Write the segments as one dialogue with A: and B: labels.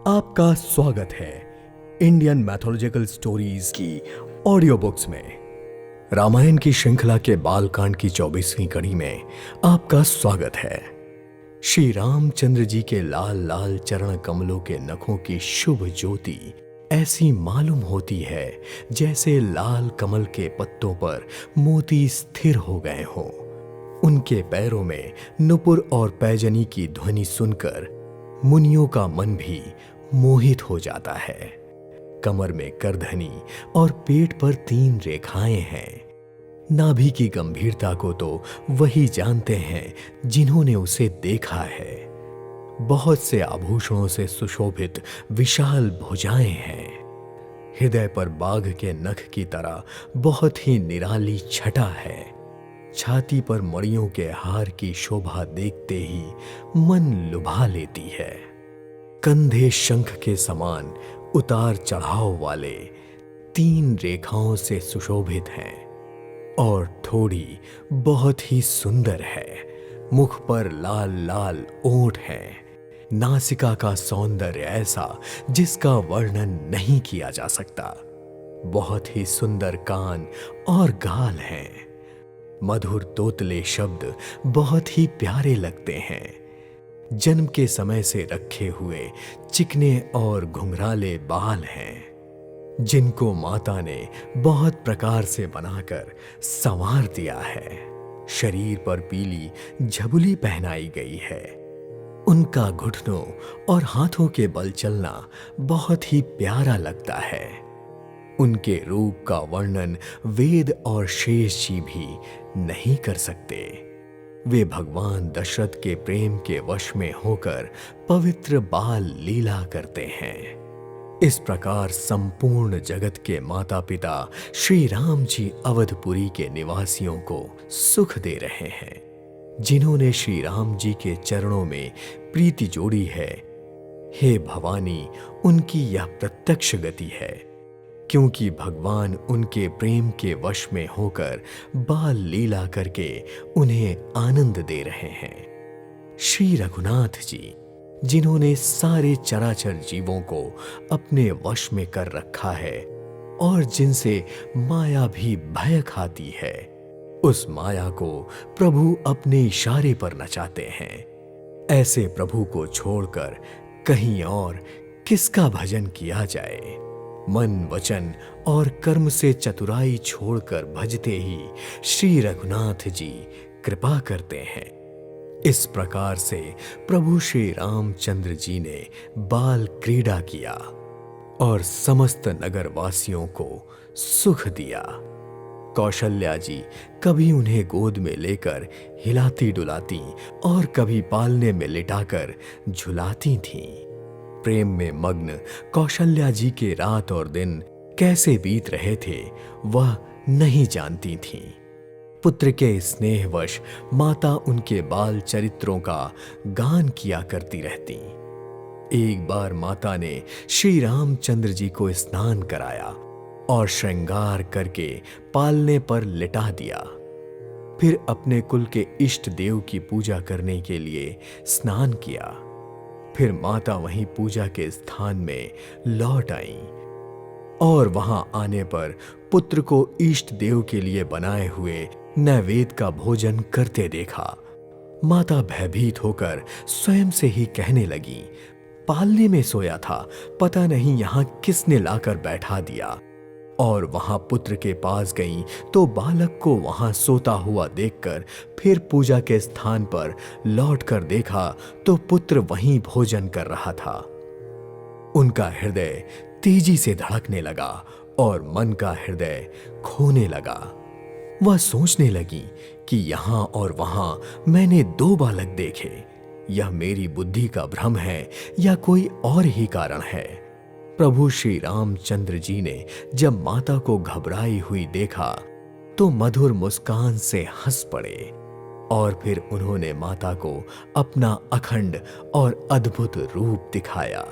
A: आपका स्वागत है इंडियन मैथोलॉजिकल स्टोरीज की ऑडियो बुक्स में। रामायण की श्रृंखला के बालकांड की 24वीं कड़ी में आपका स्वागत है। श्री रामचंद्र जी के लाल लाल चरण कमलों के नखों की शुभ ज्योति ऐसी मालूम होती है जैसे लाल कमल के पत्तों पर मोती स्थिर हो गए हों। उनके पैरों में नुपुर और पैजनी की ध्वनि सुनकर मुनियों का मन भी मोहित हो जाता है। कमर में करधनी और पेट पर 3 रेखाएं हैं। नाभि की गंभीरता को तो वही जानते हैं जिन्होंने उसे देखा है। बहुत से आभूषणों से सुशोभित विशाल भुजाएं हैं। हृदय पर बाघ के नख की तरह बहुत ही निराली छटा है। छाती पर मणियों के हार की शोभा देखते ही मन लुभा लेती है। कंधे शंख के समान उतार चढ़ाव वाले 3 रेखाओं से सुशोभित हैं और थोड़ी बहुत ही सुंदर है। मुख पर लाल लाल ओंठ हैं। नासिका का सौंदर्य ऐसा जिसका वर्णन नहीं किया जा सकता। बहुत ही सुंदर कान और गाल हैं। मधुर तोतले शब्द बहुत ही प्यारे लगते हैं। जन्म के समय से रखे हुए चिकने और घुंघराले बाल हैं जिनको माता ने बहुत प्रकार से बनाकर संवार दिया है। शरीर पर पीली झबुली पहनाई गई है। उनका घुटनों और हाथों के बल चलना बहुत ही प्यारा लगता है। उनके रूप का वर्णन वेद और शेष जी भी नहीं कर सकते। वे भगवान दशरथ के प्रेम के वश में होकर पवित्र बाल लीला करते हैं। इस प्रकार संपूर्ण जगत के माता पिता श्री राम जी अवधपुरी के निवासियों को सुख दे रहे हैं जिन्होंने श्री राम जी के चरणों में प्रीति जोड़ी है। हे भवानी, उनकी यह प्रत्यक्ष गति है क्योंकि भगवान उनके प्रेम के वश में होकर बाल लीला करके उन्हें आनंद दे रहे हैं। श्री रघुनाथ जी, जिन्होंने सारे चराचर जीवों को अपने वश में कर रखा है और जिनसे माया भी भय खाती है, उस माया को प्रभु अपने इशारे पर नचाते हैं। ऐसे प्रभु को छोड़कर कहीं और किसका भजन किया जाए। मन वचन और कर्म से चतुराई छोड़कर भजते ही श्री रघुनाथ जी कृपा करते हैं। इस प्रकार से प्रभु श्री रामचंद्र जी ने बाल क्रीड़ा किया और समस्त नगरवासियों को सुख दिया। कौशल्या जी कभी उन्हें गोद में लेकर हिलाती डुलाती और कभी पालने में लिटाकर झुलाती थीं। प्रेम में मग्न कौशल्या जी के रात और दिन कैसे बीत रहे थे वह नहीं जानती थीं। पुत्र के स्नेहवश माता उनके बाल चरित्रों का गान किया करती रहती। एक बार माता ने श्री रामचंद्र जी को स्नान कराया और श्रृंगार करके पालने पर लिटा दिया। फिर अपने कुल के इष्ट देव की पूजा करने के लिए स्नान किया। फिर माता वहीं पूजा के स्थान में लौट आईं और वहां आने पर पुत्र को इष्ट देव के लिए बनाए हुए नैवेद्य का भोजन करते देखा। माता भयभीत होकर स्वयं से ही कहने लगी, पालने में सोया था, पता नहीं यहां किसने लाकर बैठा दिया। और वहां पुत्र के पास गईं तो बालक को वहां सोता हुआ देखकर फिर पूजा के स्थान पर लौटकर देखा तो पुत्र वहीं भोजन कर रहा था। उनका हृदय तेजी से धड़कने लगा और मन का हृदय खोने लगा। वह सोचने लगी कि यहां और वहां मैंने 2 बालक देखे। यह मेरी बुद्धि का भ्रम है या कोई और ही कारण है। प्रभु श्री रामचंद्र जी ने जब माता को घबराई हुई देखा तो मधुर मुस्कान से हंस पड़े और फिर उन्होंने माता को अपना अखंड और अद्भुत रूप दिखाया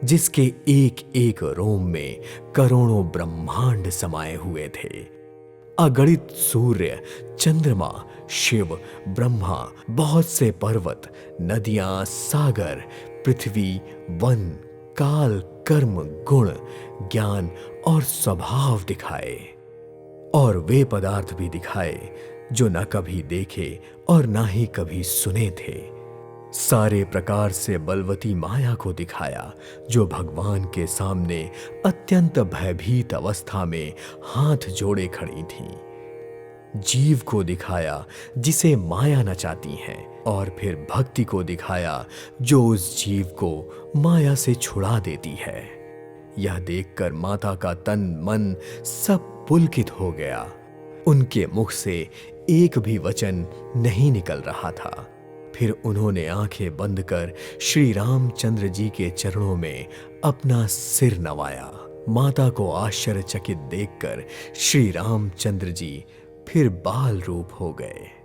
A: जिसके एक एक रोम में करोड़ों ब्रह्मांड समाये हुए थे। अगणित सूर्य, चंद्रमा, शिव, ब्रह्मा, बहुत से पर्वत, नदियां, सागर, पृथ्वी, वन, काल, कर्म, गुण, ज्ञान और स्वभाव दिखाए, और वे पदार्थ भी दिखाए जो न कभी देखे और ना ही कभी सुने थे। सारे प्रकार से बलवती माया को दिखाया जो भगवान के सामने अत्यंत भयभीत अवस्था में हाथ जोड़े खड़ी थीं। जीव को दिखाया जिसे माया नचाती है, और फिर भक्ति को दिखाया जो उस जीव को माया से छुड़ा देती है। यह देखकर माता का तन मन सब पुलकित हो गया। उनके मुख से एक भी वचन नहीं निकल रहा था। फिर उन्होंने आंखें बंद कर श्री रामचंद्र जी के चरणों में अपना सिर नवाया। माता को आश्चर्यचकित देखकर श्री रामचंद्र जी फिर बाल रूप हो गए।